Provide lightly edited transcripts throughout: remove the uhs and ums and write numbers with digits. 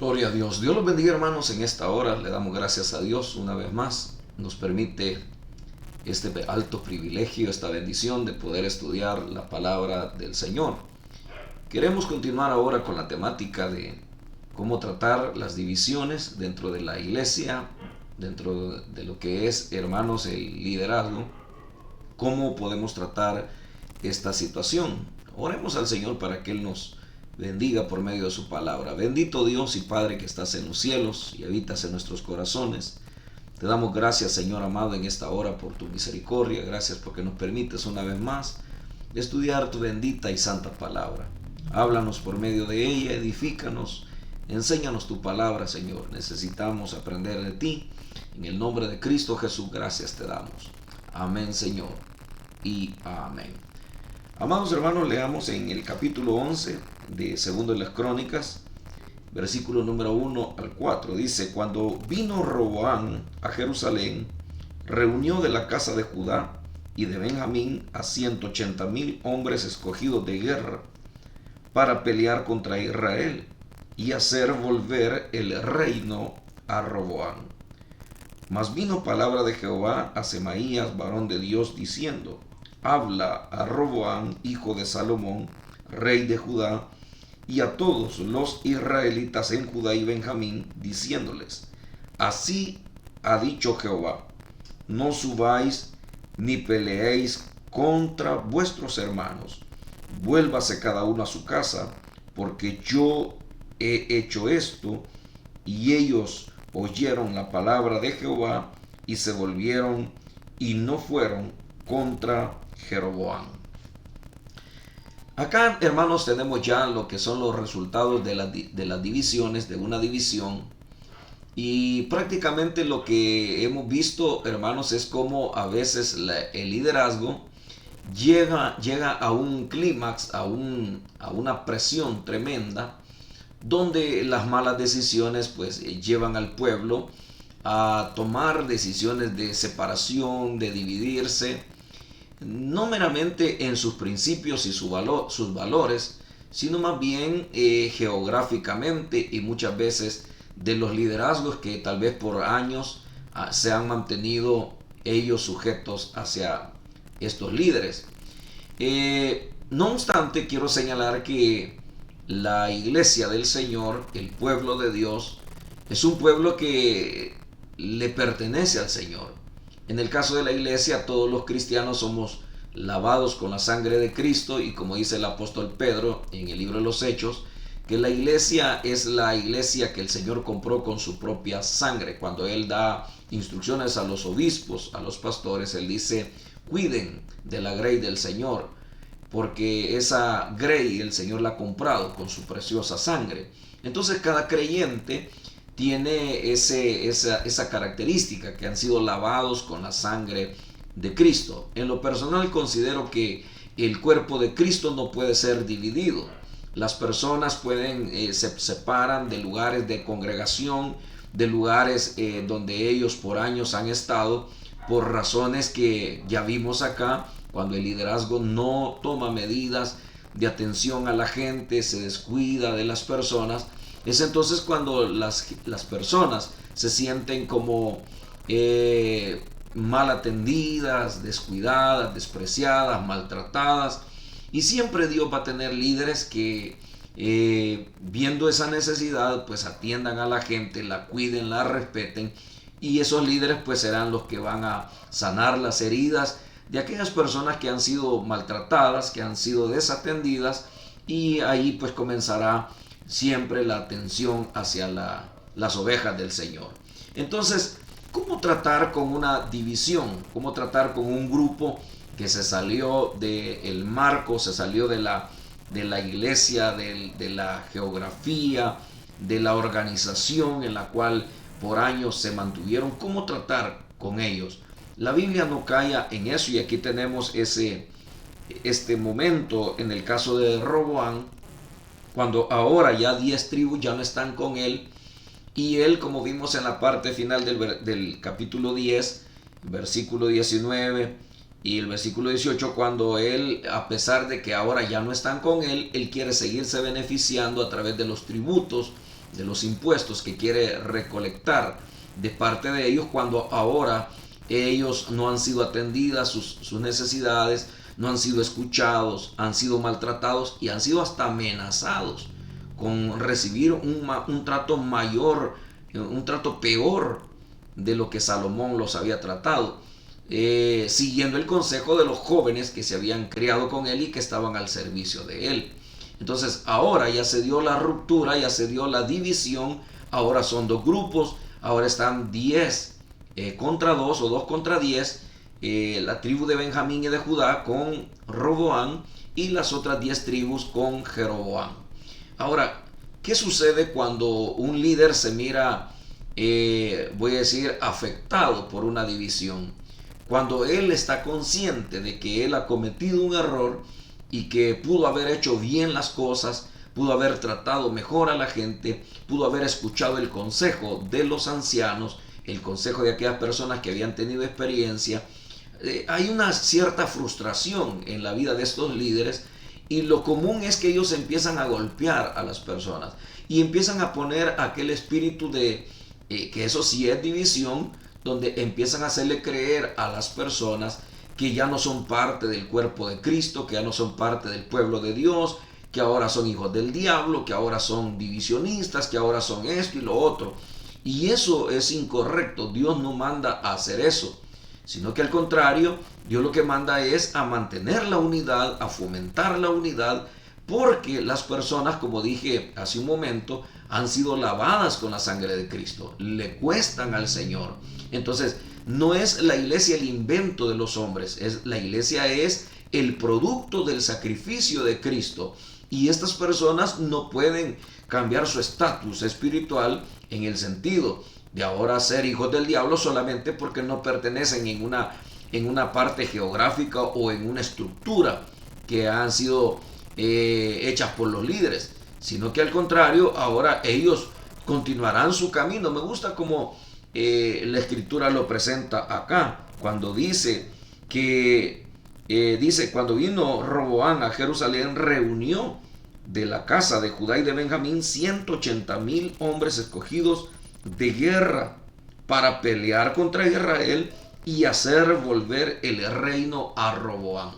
Gloria a Dios. Dios los bendiga, hermanos. En esta hora le damos gracias a Dios una vez más. Nos permite este alto privilegio, esta bendición de poder estudiar la palabra del Señor. Queremos continuar ahora con la temática de cómo tratar las divisiones dentro de la iglesia, dentro de lo que es, hermanos, el liderazgo. Cómo podemos tratar esta situación. Oremos al Señor para que Él nos bendiga por medio de su palabra. Bendito Dios y Padre que estás en los cielos y habitas en nuestros corazones. Te damos gracias, Señor amado, en esta hora por tu misericordia. Gracias porque nos permites una vez más estudiar tu bendita y santa palabra. Háblanos por medio de ella, edifícanos, enséñanos tu palabra, Señor. Necesitamos aprender de ti. En el nombre de Cristo Jesús, gracias te damos. Amén, Señor, y amén. Amados hermanos, leamos en el capítulo 11 de Segundo de las Crónicas, versículo número 1 al 4. Dice: cuando vino Roboam a Jerusalén, reunió de la casa de Judá y de Benjamín a 180,000 hombres escogidos de guerra para pelear contra Israel y hacer volver el reino a Roboam. Mas vino palabra de Jehová a Semaías, varón de Dios, diciendo: habla a Roboam, hijo de Salomón, rey de Judá, y a todos los israelitas en Judá y Benjamín, diciéndoles: así ha dicho Jehová, no subáis ni peleéis contra vuestros hermanos, vuélvase cada uno a su casa, porque yo he hecho esto. Y ellos oyeron la palabra de Jehová y se volvieron y no fueron contra Jeroboam. Acá, hermanos, tenemos ya lo que son los resultados de las divisiones, de una división. Y prácticamente lo que hemos visto, hermanos, es como a veces el liderazgo llega a un clímax, a una presión tremenda, donde las malas decisiones pues llevan al pueblo a tomar decisiones de separación, de dividirse, no meramente en sus principios y sus valores, sino más bien geográficamente, y muchas veces de los liderazgos que tal vez por años se han mantenido ellos sujetos hacia estos líderes. No obstante, quiero señalar que la iglesia del Señor, el pueblo de Dios, es un pueblo que le pertenece al Señor. En el caso de la iglesia, todos los cristianos somos lavados con la sangre de Cristo, y como dice el apóstol Pedro en el libro de los Hechos, que la iglesia es la iglesia que el Señor compró con su propia sangre. Cuando Él da instrucciones a los obispos, a los pastores, Él dice: cuiden de la grey del Señor, porque esa grey el Señor la ha comprado con su preciosa sangre. Entonces cada creyente tiene esa característica, que han sido lavados con la sangre de Cristo. En lo personal considero que el cuerpo de Cristo no puede ser dividido. Las personas se separan de lugares de congregación, de lugares donde ellos por años han estado, por razones que ya vimos acá. Cuando el liderazgo no toma medidas de atención a la gente, se descuida de las personas, es entonces cuando las personas se sienten como mal atendidas, descuidadas, despreciadas, maltratadas. Y siempre Dios va a tener líderes que viendo esa necesidad, pues atiendan a la gente, la cuiden, la respeten. Y esos líderes pues serán los que van a sanar las heridas de aquellas personas que han sido maltratadas, que han sido desatendidas, y ahí pues comenzará siempre la atención hacia las ovejas del Señor. Entonces, ¿cómo tratar con una división? ¿Cómo tratar con un grupo que se salió del marco, se salió de la iglesia, de la geografía, de la organización en la cual por años se mantuvieron? ¿Cómo tratar con ellos? La Biblia no calla en eso, y aquí tenemos este momento en el caso de Roboam, cuando ahora ya 10 tribus ya no están con él, y él, como vimos en la parte final del capítulo 10, versículo 19 y el versículo 18, cuando él, a pesar de que ahora ya no están con él, él quiere seguirse beneficiando a través de los tributos de los impuestos que quiere recolectar de parte de ellos, cuando ahora ellos no han sido atendidas sus necesidades, no han sido escuchados, han sido maltratados y han sido hasta amenazados con recibir un trato mayor, un trato peor de lo que Salomón los había tratado, siguiendo el consejo de los jóvenes que se habían criado con él y que estaban al servicio de él. Entonces ahora ya se dio la ruptura, ya se dio la división, ahora son dos grupos, ahora están 10 contra 2 o 2 contra 10, la tribu de Benjamín y de Judá con Roboam y las otras 10 tribus con Jeroboam. Ahora, ¿qué sucede cuando un líder se mira, voy a decir, afectado por una división? Cuando él está consciente de que él ha cometido un error y que pudo haber hecho bien las cosas, pudo haber tratado mejor a la gente, pudo haber escuchado el consejo de los ancianos, el consejo de aquellas personas que habían tenido experiencia. Hay una cierta frustración en la vida de estos líderes y lo común es que ellos empiezan a golpear a las personas y empiezan a poner aquel espíritu de que eso sí es división, donde empiezan a hacerle creer a las personas que ya no son parte del cuerpo de Cristo, que ya no son parte del pueblo de Dios, que ahora son hijos del diablo, que ahora son divisionistas, que ahora son esto y lo otro. Y eso es incorrecto. Dios no manda a hacer eso, sino que al contrario, Dios lo que manda es a mantener la unidad, a fomentar la unidad, porque las personas, como dije hace un momento, han sido lavadas con la sangre de Cristo, le cuestan al Señor. Entonces, no es la iglesia el invento de los hombres, la iglesia es el producto del sacrificio de Cristo. Y estas personas no pueden cambiar su estatus espiritual en el sentido de ahora ser hijos del diablo solamente porque no pertenecen en una parte geográfica o en una estructura que han sido hechas por los líderes, sino que al contrario, ahora ellos continuarán su camino. Me gusta como la escritura lo presenta acá, cuando dice que cuando vino Roboam a Jerusalén, reunió de la casa de Judá y de Benjamín 180,000 hombres escogidos de guerra para pelear contra Israel y hacer volver el reino a Roboam.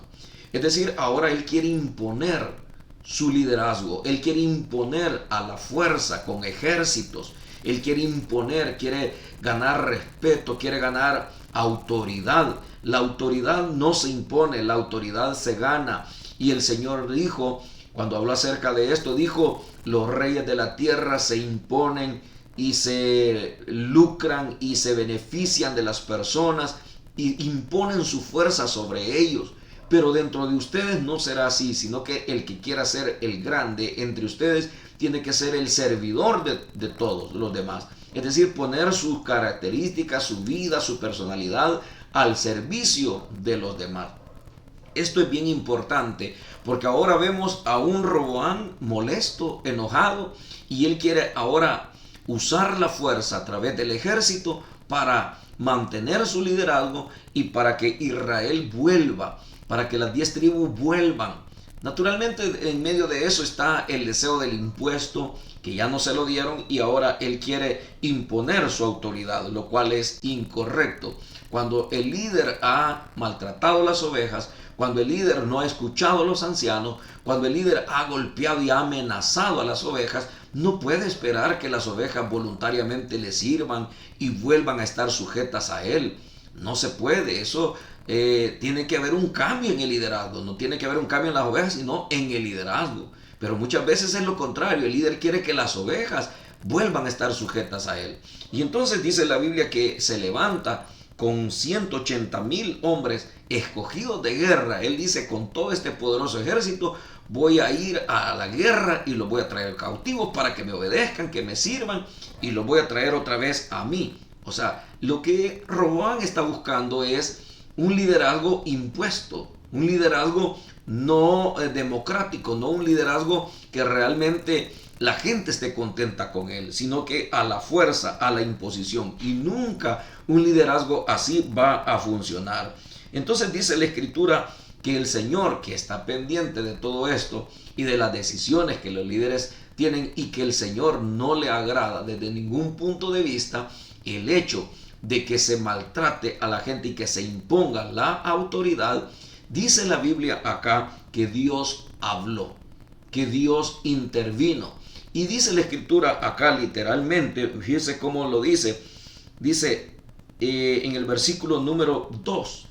Es decir, ahora él quiere imponer su liderazgo, él quiere imponer a la fuerza con ejércitos, él quiere imponer, quiere ganar respeto, quiere ganar autoridad. La autoridad no se impone, la autoridad se gana. Y el Señor dijo, cuando habló acerca de esto, dijo, los reyes de la tierra se imponen y se lucran y se benefician de las personas y imponen su fuerza sobre ellos. Pero dentro de ustedes no será así, sino que el que quiera ser el grande entre ustedes tiene que ser el servidor de todos los demás. Es decir, poner sus características, su vida, su personalidad al servicio de los demás. Esto es bien importante porque ahora vemos a un Roboam molesto, enojado, y él quiere ahora usar la fuerza a través del ejército para mantener su liderazgo y para que Israel vuelva, para que las 10 tribus vuelvan. Naturalmente, en medio de eso está el deseo del impuesto, que ya no se lo dieron, y ahora él quiere imponer su autoridad, lo cual es incorrecto. Cuando el líder ha maltratado las ovejas, cuando el líder no ha escuchado a los ancianos, cuando el líder ha golpeado y ha amenazado a las ovejas, no puede esperar que las ovejas voluntariamente le sirvan y vuelvan a estar sujetas a él. No se puede. Eso tiene que haber un cambio en el liderazgo. No tiene que haber un cambio en las ovejas, sino en el liderazgo. Pero muchas veces es lo contrario. El líder quiere que las ovejas vuelvan a estar sujetas a él. Y entonces dice la Biblia que se levanta con 180,000 hombres escogidos de guerra. Él dice, con todo este poderoso ejército voy a ir a la guerra y los voy a traer cautivos para que me obedezcan, que me sirvan, y los voy a traer otra vez a mí. O sea, lo que Roboam está buscando es un liderazgo impuesto, un liderazgo no democrático, no un liderazgo que realmente la gente esté contenta con él, sino que a la fuerza, a la imposición. Y nunca un liderazgo así va a funcionar. Entonces dice la Escritura que el Señor, que está pendiente de todo esto y de las decisiones que los líderes tienen y que el Señor no le agrada desde ningún punto de vista el hecho de que se maltrate a la gente y que se imponga la autoridad. Dice la Biblia acá que Dios habló, que Dios intervino. Y dice la Escritura acá literalmente, fíjese cómo lo dice, en el versículo número 2.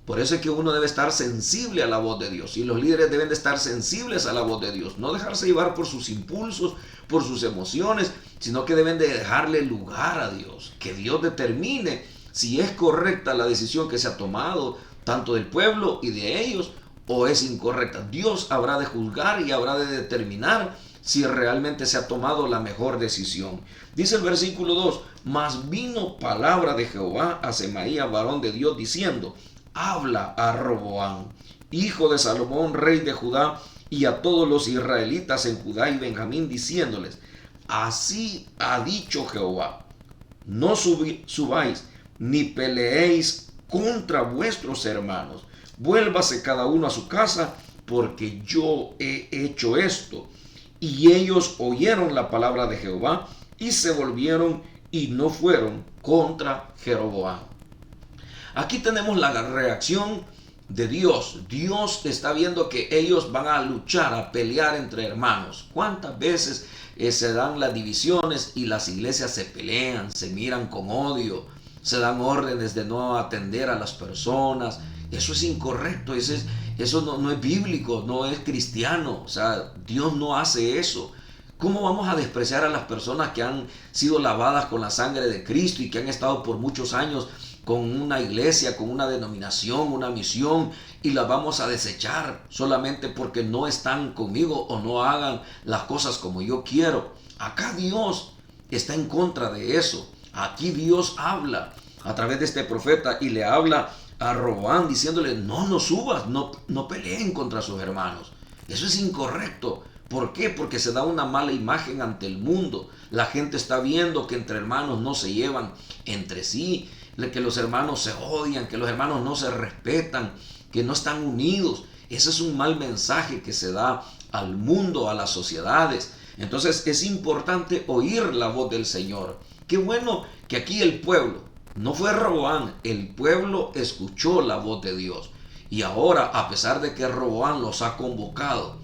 Por eso es que uno debe estar sensible a la voz de Dios, y los líderes deben de estar sensibles a la voz de Dios, no dejarse llevar por sus impulsos, por sus emociones, sino que deben de dejarle lugar a Dios, que Dios determine si es correcta la decisión que se ha tomado, tanto del pueblo y de ellos, o es incorrecta. Dios habrá de juzgar y habrá de determinar si realmente se ha tomado la mejor decisión. Dice el versículo 2, mas vino palabra de Jehová a Semaías, varón de Dios, diciendo, habla a Roboam, hijo de Salomón, rey de Judá, y a todos los israelitas en Judá y Benjamín, diciéndoles, así ha dicho Jehová, no subáis ni peleéis contra vuestros hermanos, vuélvase cada uno a su casa, porque yo he hecho esto. Y ellos oyeron la palabra de Jehová y se volvieron y no fueron contra Jeroboam. Aquí tenemos la reacción de Dios. Dios está viendo que ellos van a luchar, a pelear entre hermanos. ¿Cuántas veces se dan las divisiones y las iglesias se pelean, se miran con odio, se dan órdenes de no atender a las personas? Eso es incorrecto, eso no es bíblico, no es cristiano. O sea, Dios no hace eso. ¿Cómo vamos a despreciar a las personas que han sido lavadas con la sangre de Cristo y que han estado por muchos años con una iglesia, con una denominación, una misión, y las vamos a desechar solamente porque no están conmigo o no hagan las cosas como yo quiero? Acá Dios está en contra de eso. Aquí Dios habla a través de este profeta y le habla a Roboam diciéndole, no subas, no peleen contra sus hermanos. Eso es incorrecto. ¿Por qué? Porque se da una mala imagen ante el mundo. La gente está viendo que entre hermanos no se llevan entre sí, que los hermanos se odian, que los hermanos no se respetan, que no están unidos. Ese es un mal mensaje que se da al mundo, a las sociedades. Entonces es importante oír la voz del Señor. Qué bueno que aquí el pueblo, no fue Roboam, el pueblo escuchó la voz de Dios. Y ahora, a pesar de que Roboam los ha convocado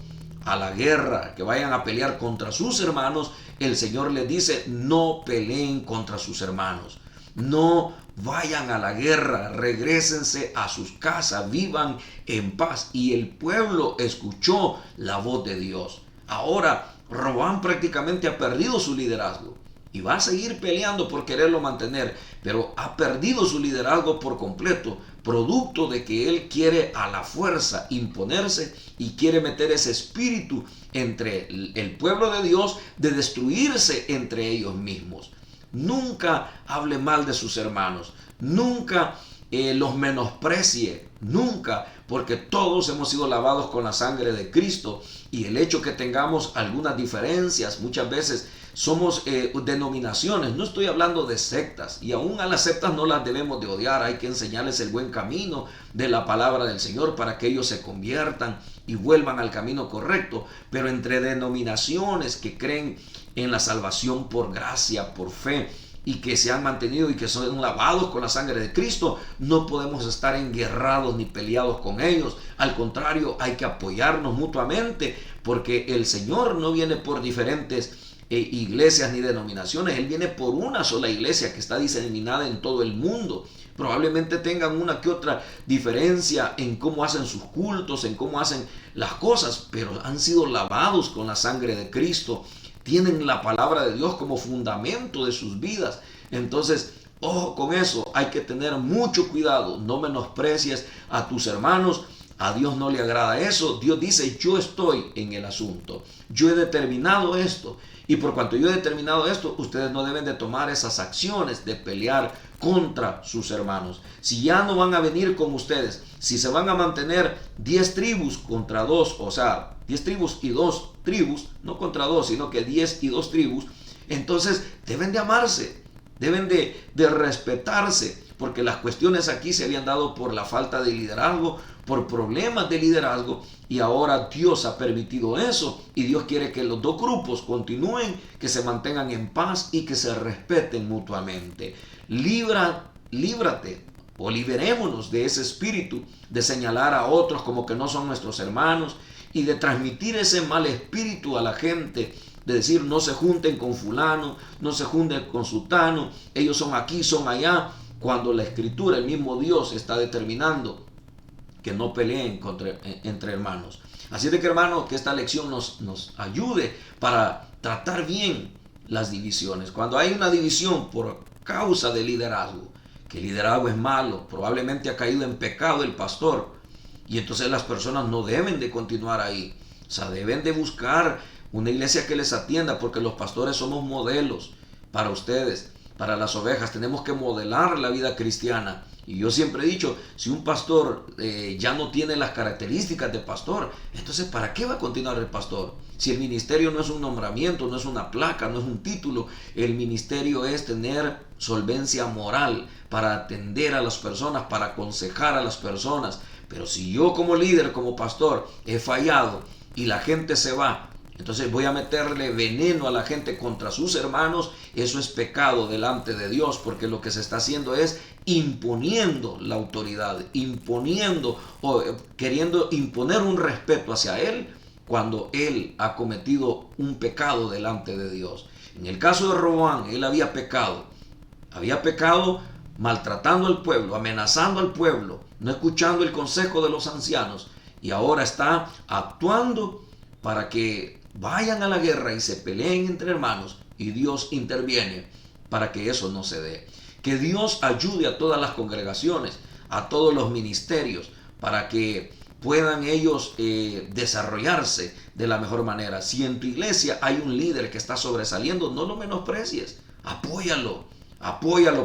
a la guerra, que vayan a pelear contra sus hermanos, el Señor les dice, no peleen contra sus hermanos. No vayan a la guerra, regrésense a sus casas, vivan en paz. Y el pueblo escuchó la voz de Dios. Ahora, Roboam prácticamente ha perdido su liderazgo y va a seguir peleando por quererlo mantener, pero ha perdido su liderazgo por completo, producto de que él quiere a la fuerza imponerse y quiere meter ese espíritu entre el pueblo de Dios de destruirse entre ellos mismos. Nunca hable mal de sus hermanos, nunca los menosprecie, nunca, porque todos hemos sido lavados con la sangre de Cristo, y el hecho que tengamos algunas diferencias, muchas veces somos denominaciones, no estoy hablando de sectas, y aún a las sectas no las debemos de odiar, hay que enseñarles el buen camino de la palabra del Señor para que ellos se conviertan y vuelvan al camino correcto, pero entre denominaciones que creen en la salvación por gracia, por fe, y que se han mantenido y que son lavados con la sangre de Cristo, no podemos estar enguerrados ni peleados con ellos. Al contrario, hay que apoyarnos mutuamente, porque el Señor no viene por diferentes iglesias ni denominaciones. Él viene por una sola iglesia que está diseminada en todo el mundo. Probablemente tengan una que otra diferencia en cómo hacen sus cultos, en cómo hacen las cosas, pero han sido lavados con la sangre de Cristo. Tienen la palabra de Dios como fundamento de sus vidas. Entonces, ojo con eso, hay que tener mucho cuidado. No menosprecies a tus hermanos. A Dios no le agrada eso. Dios dice, yo estoy en el asunto. Yo he determinado esto. Y por cuanto yo he determinado esto, ustedes no deben de tomar esas acciones de pelear contra sus hermanos. Si ya no van a venir con ustedes, si se van a mantener 10 tribus contra 2, o sea, 10 tribus y 2 tribus, no contra 2, sino que 10 y 2 tribus, entonces deben de amarse, deben de respetarse, porque las cuestiones aquí se habían dado por la falta de liderazgo, por problemas de liderazgo, y ahora Dios ha permitido eso, y Dios quiere que los dos grupos continúen, que se mantengan en paz y que se respeten mutuamente. Líbrate o liberémonos de ese espíritu de señalar a otros como que no son nuestros hermanos y de transmitir ese mal espíritu a la gente, de decir no se junten con fulano, no se junten con sutano, ellos son aquí, son allá, cuando la escritura, el mismo Dios está determinando que no peleen entre hermanos. Así de que, hermanos, que esta lección nos ayude para tratar bien las divisiones. Cuando hay una división por causa de liderazgo, que el liderazgo es malo, probablemente ha caído en pecado el pastor, y entonces las personas no deben de continuar ahí. O sea, deben de buscar una iglesia que les atienda, porque los pastores somos modelos para ustedes, para las ovejas. Tenemos que modelar la vida cristiana. Y yo siempre he dicho, si un pastor ya no tiene las características de pastor, entonces ¿para qué va a continuar el pastor? Si el ministerio no es un nombramiento, no es una placa, no es un título, el ministerio es tener solvencia moral para atender a las personas, para aconsejar a las personas. Pero si yo como líder, como pastor, he fallado y la gente se va, entonces voy a meterle veneno a la gente contra sus hermanos, eso es pecado delante de Dios, porque lo que se está haciendo es imponiendo la autoridad, imponiendo o queriendo imponer un respeto hacia él cuando él ha cometido un pecado delante de Dios. En el caso de Roboam, él había pecado maltratando al pueblo, amenazando al pueblo, no escuchando el consejo de los ancianos, y ahora está actuando para que vayan a la guerra y se peleen entre hermanos, y Dios interviene para que eso no se dé. Que Dios ayude a todas las congregaciones, a todos los ministerios, para que puedan ellos desarrollarse de la mejor manera. Si en tu iglesia hay un líder que está sobresaliendo, no lo menosprecies, apóyalo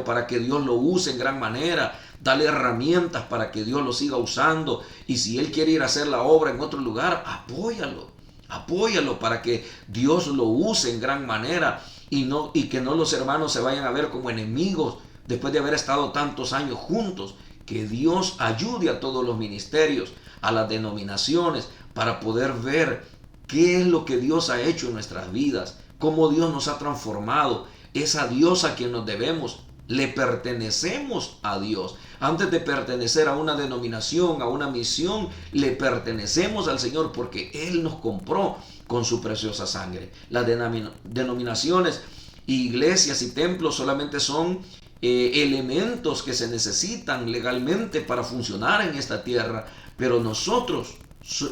para que Dios lo use en gran manera. Dale herramientas para que Dios lo siga usando, y si él quiere ir a hacer la obra en otro lugar, apóyalo para que Dios lo use en gran manera, y que no los hermanos se vayan a ver como enemigos después de haber estado tantos años juntos. Que Dios ayude a todos los ministerios, a las denominaciones, para poder ver qué es lo que Dios ha hecho en nuestras vidas, cómo Dios nos ha transformado. Es a Dios a quien nos debemos. Le pertenecemos a Dios. Antes de pertenecer a una denominación, a una misión, le pertenecemos al Señor, porque Él nos compró con su preciosa sangre. Las denominaciones, iglesias y templos solamente son elementos que se necesitan legalmente para funcionar en esta tierra, pero nosotros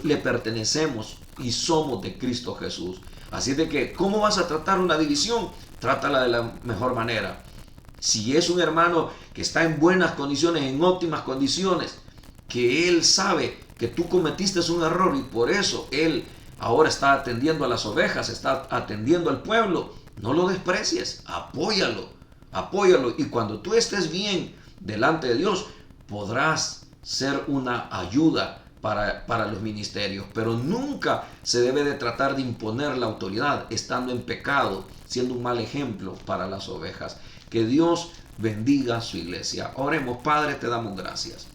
le pertenecemos y somos de Cristo Jesús. Así de que, ¿cómo vas a tratar una división? Trátala de la mejor manera. Si es un hermano que está en buenas condiciones, en óptimas condiciones, que él sabe que tú cometiste un error y por eso él ahora está atendiendo a las ovejas, está atendiendo al pueblo, no lo desprecies, apóyalo. Y cuando tú estés bien delante de Dios, podrás ser una ayuda para los ministerios. Pero nunca se debe de tratar de imponer la autoridad estando en pecado, siendo un mal ejemplo para las ovejas. Que Dios bendiga su iglesia. Oremos. Padre, te damos gracias,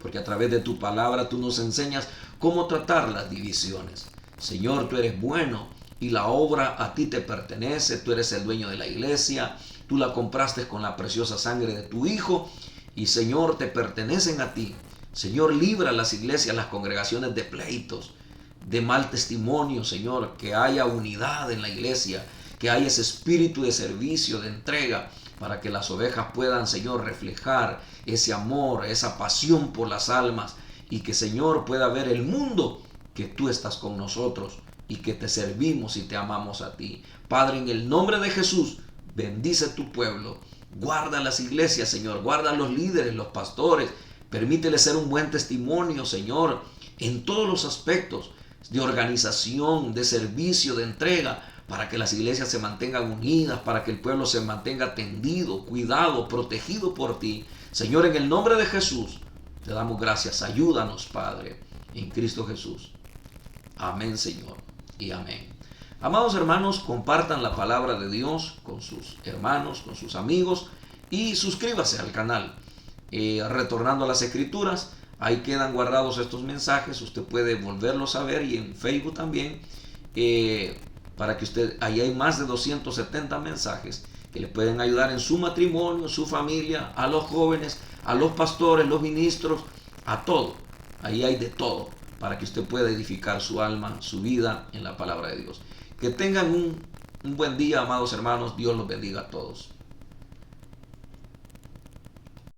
porque a través de tu palabra tú nos enseñas cómo tratar las divisiones. Señor, tú eres bueno y la obra a ti te pertenece. Tú eres el dueño de la iglesia. Tú la compraste con la preciosa sangre de tu Hijo, y Señor, te pertenecen a ti. Señor, libra las iglesias, las congregaciones de pleitos, de mal testimonio, Señor, que haya unidad en la iglesia, que haya ese espíritu de servicio, de entrega, para que las ovejas puedan, Señor, reflejar ese amor, esa pasión por las almas, y que, Señor, pueda ver el mundo que tú estás con nosotros y que te servimos y te amamos a ti. Padre, en el nombre de Jesús, bendice tu pueblo, guarda las iglesias, Señor, guarda a los líderes, los pastores, permítele ser un buen testimonio, Señor, en todos los aspectos de organización, de servicio, de entrega, para que las iglesias se mantengan unidas, para que el pueblo se mantenga atendido, cuidado, protegido por ti. Señor, en el nombre de Jesús, te damos gracias. Ayúdanos, Padre, en Cristo Jesús. Amén, Señor, y amén. Amados hermanos, compartan la palabra de Dios con sus hermanos, con sus amigos, y suscríbase al canal. Retornando a las Escrituras, Ahí quedan guardados estos mensajes, usted puede volverlos a ver, y en Facebook también, para que usted, ahí hay más de 270 mensajes que le pueden ayudar en su matrimonio, en su familia, a los jóvenes, a los pastores, los ministros, a todo. Ahí hay de todo para que usted pueda edificar su alma, su vida en la palabra de Dios. Que tengan un buen día, amados hermanos. Dios los bendiga a todos.